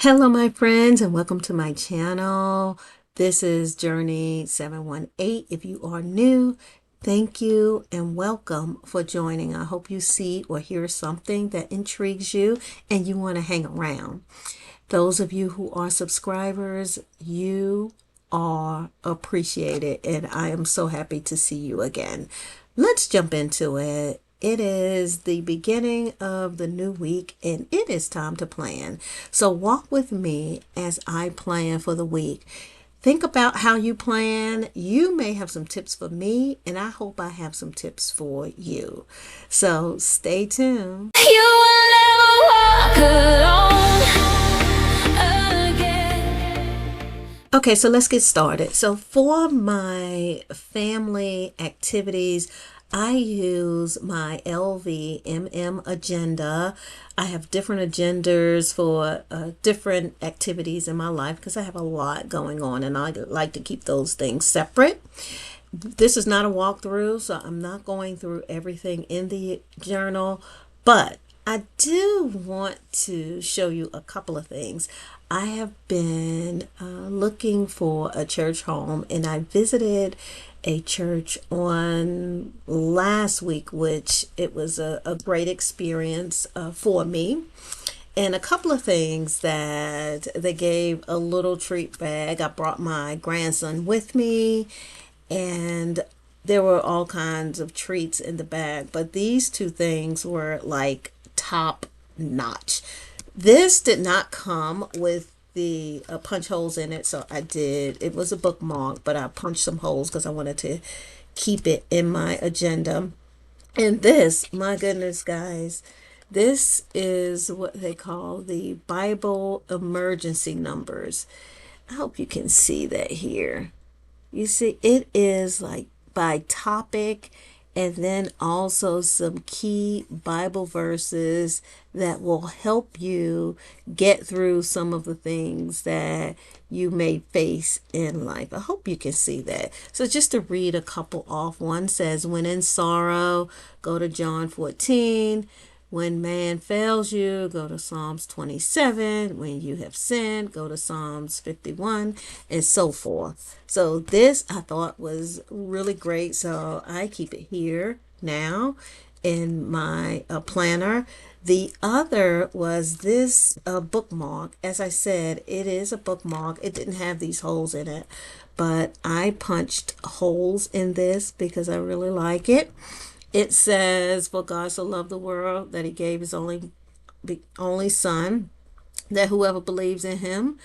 Hello, my friends, and welcome to my channel. This is Journey 718. If you are new, thank you and welcome for joining. I hope you see or hear something that intrigues you and you want to hang around. Those of you who are subscribers, you are appreciated, and I am so happy to see you again. Let's jump into it. It is the beginning of the new week and it is time to plan. So walk with me as I plan for the week. Think about how you plan. You may have some tips for me, and I hope I have some tips for you. So stay tuned. You will never walk alone again. Okay, so let's get started. So for my family activities, I use my LVMM agenda. I have different agendas for different activities in my life because I have a lot going on and I like to keep those things separate. This is not a walkthrough, so I'm not going through everything in the journal, but I do want to show you a couple of things. I have been looking for a church home, and I visited a church on last week, which it was a great experience for me. And a couple of things that they gave a little treat bag. I brought my grandson with me, and there were all kinds of treats in the bag, but these two things were like top notch. This did not come with the punch holes in it, so I did. It was a bookmark, but I punched some holes because I wanted to keep it in my agenda. And this, my goodness, guys, this is what they call the Bible emergency numbers. I hope you can see that here. You see, it is like by topic and then also some key Bible verses that will help you get through some of the things that you may face in life. I hope you can see that. So just to read a couple off, one says, when in sorrow, go to John 14. When man fails you, go to Psalms 27. When you have sinned, go to Psalms 51, and so forth. So this I thought was really great. So I keep it here now in my planner. The other was this bookmark. As I said, it is a bookmark. It didn't have these holes in it, but I punched holes in this because I really like it. It says, for God so loved the world that he gave his only son, that whoever believes in him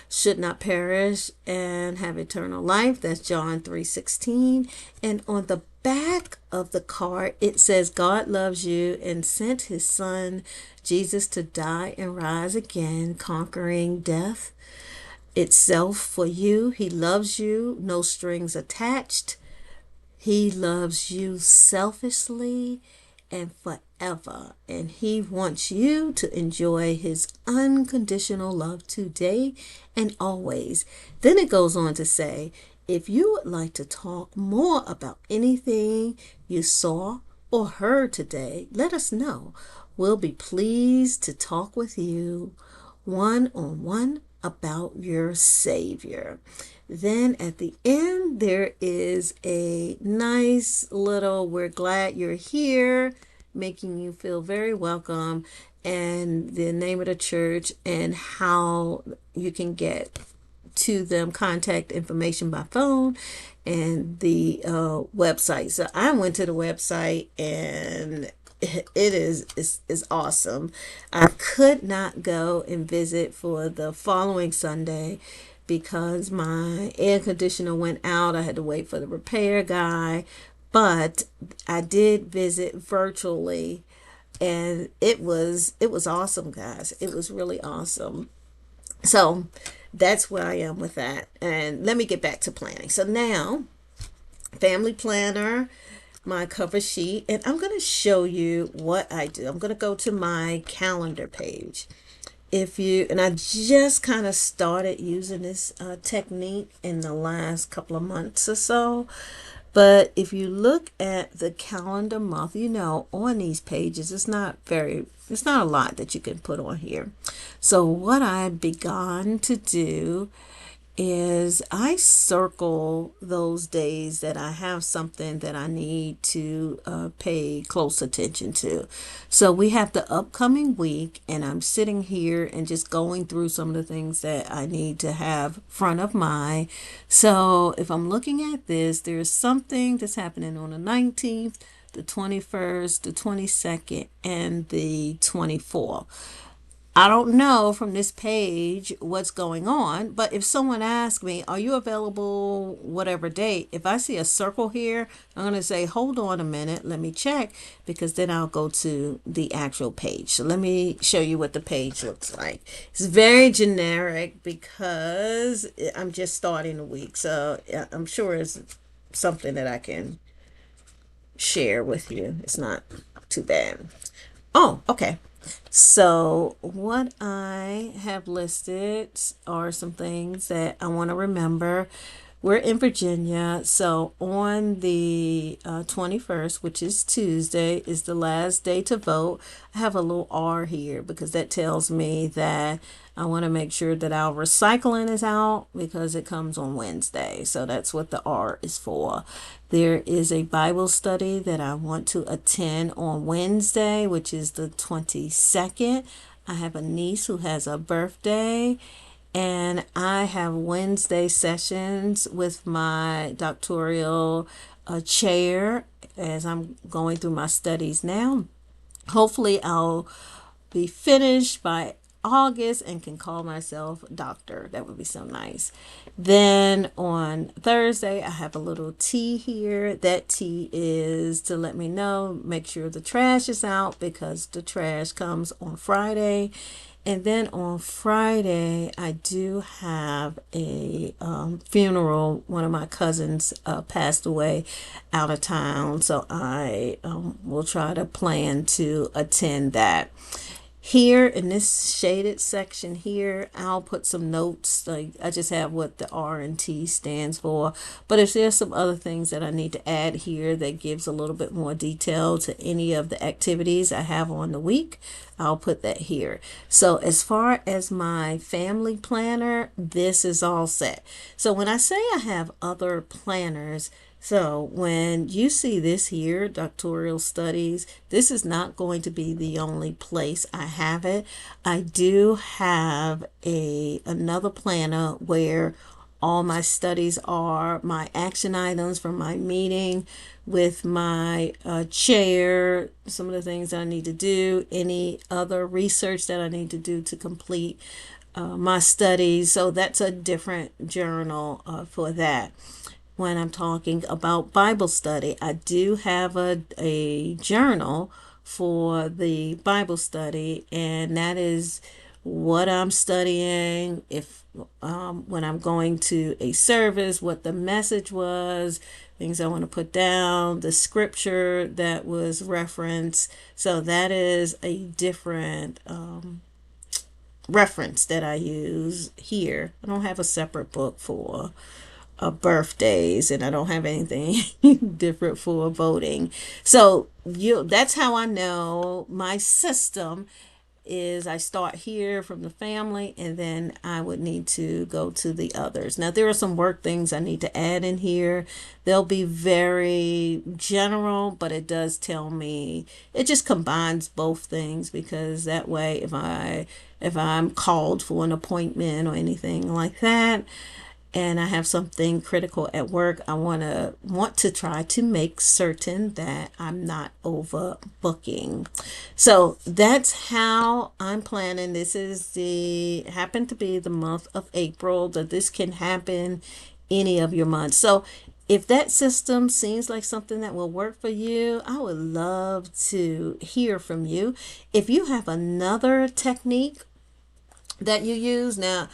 should not perish and have eternal life. That's John 3:16. And on the back of the card, it says, God loves you and sent his son, Jesus, to die and rise again, conquering death itself for you. He loves you, no strings attached. He loves you selfishly and forever. And he wants you to enjoy his unconditional love today and always. Then it goes on to say, if you would like to talk more about anything you saw or heard today, let us know. We'll be pleased to talk with you one on one about your Savior. Then at the end, there is a nice little, we're glad you're here, making you feel very welcome, and the name of the church and how you can get to them, contact information by phone, and the website. So I went to the website and it is awesome. I could not go and visit for the following Sunday because my air conditioner went out. I had to wait for the repair guy, but I did visit virtually, and it was awesome, guys. It was really awesome. So that's where I am with that. And let me get back to planning. So now, family planner, my cover sheet, and I'm going to show you what I do. I'm going to go to my calendar page. And I just kind of started using this technique in the last couple of months or so, But if you look at the calendar month, on these pages, it's not a lot that you can put on here. So what I've begun to do is I circle those days that I have something that I need to pay close attention to. So we have the upcoming week, and I'm sitting here and just going through some of the things that I need to have front of mind. So if I'm looking at this, there's something that's happening on the 19th, the 21st, the 22nd, and the 24th. I don't know from this page what's going on, but if someone asks me, are you available whatever date? If I see a circle here, I'm going to say, hold on a minute, let me check, because then I'll go to the actual page. So let me show you what the page looks like. It's very generic because I'm just starting the week. So I'm sure it's something that I can share with you. It's not too bad. Oh, okay. So, what I have listed are some things that I want to remember. We're in Virginia, so on the 21st, which is Tuesday, is the last day to vote. I have a little R here because that tells me that I want to make sure that our recycling is out because it comes on Wednesday. So that's what the R is for. There is a Bible study that I want to attend on Wednesday, which is the 22nd. I have a niece who has a birthday, and I have Wednesday sessions with my doctoral chair as I'm going through my studies now. Hopefully, I'll be finished by August and can call myself doctor. That would be so nice. Then on Thursday, I have a little tea here. That tea is to let me know, make sure the trash is out because the trash comes on Friday. And then on Friday, I do have a funeral. One of my cousins passed away out of town, so I will try to plan to attend that. Here in this shaded section here, I'll put some notes. Like I just have what the R and T stands for. But if there's some other things that I need to add here that gives a little bit more detail to any of the activities I have on the week, I'll put that here. So as far as my family planner, this is all set. So when I say I have other planners, so when you see this here, doctoral studies, this is not going to be the only place I have it. I do have another planner where all my studies are, my action items from my meeting with my chair, some of the things I need to do, any other research that I need to do to complete my studies. So that's a different journal for that. When I'm talking about Bible study, I do have a journal for the Bible study, and that is what I'm studying, if when I'm going to a service, what the message was, things I want to put down, the scripture that was referenced. So that is a different reference that I use here. I don't have a separate book for birthdays, and I don't have anything different for voting. So that's how I know my system is. I start here from the family, and then I would need to go to the others. Now there are some work things I need to add in here. They'll be very general, but it does tell me, it just combines both things, because that way if I'm called for an appointment or anything like that, and I have something critical at work, I want to try to make certain that I'm not overbooking. So that's how I'm planning. This is happened to be the month of April, that this can happen any of your months. So if that system seems like something that will work for you, I would love to hear from you. If you have another technique that you use. Now,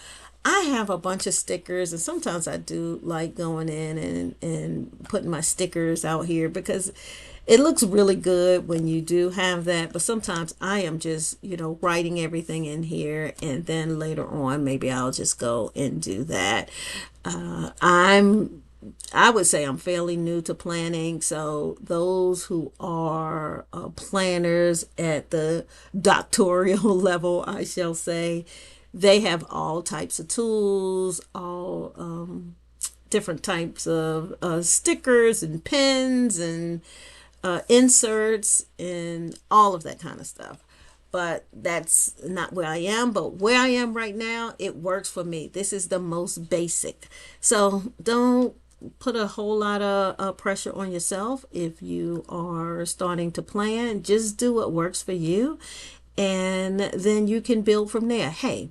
I have a bunch of stickers, and sometimes I do like going in and putting my stickers out here because it looks really good when you do have that. But sometimes I am just, writing everything in here, and then later on, maybe I'll just go and do that. I'm I would say I'm fairly new to planning. So those who are planners at the doctoral level, I shall say, they have all types of tools, all different types of stickers and pens and inserts and all of that kind of stuff. But that's not where I am. But where I am right now, it works for me. This is the most basic. So don't put a whole lot of pressure on yourself if you are starting to plan. Just do what works for you, and then you can build from there. Hey,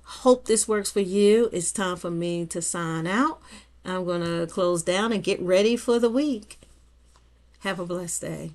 hope this works for you. It's time for me to sign out. I'm going to close down and get ready for the week. Have a blessed day.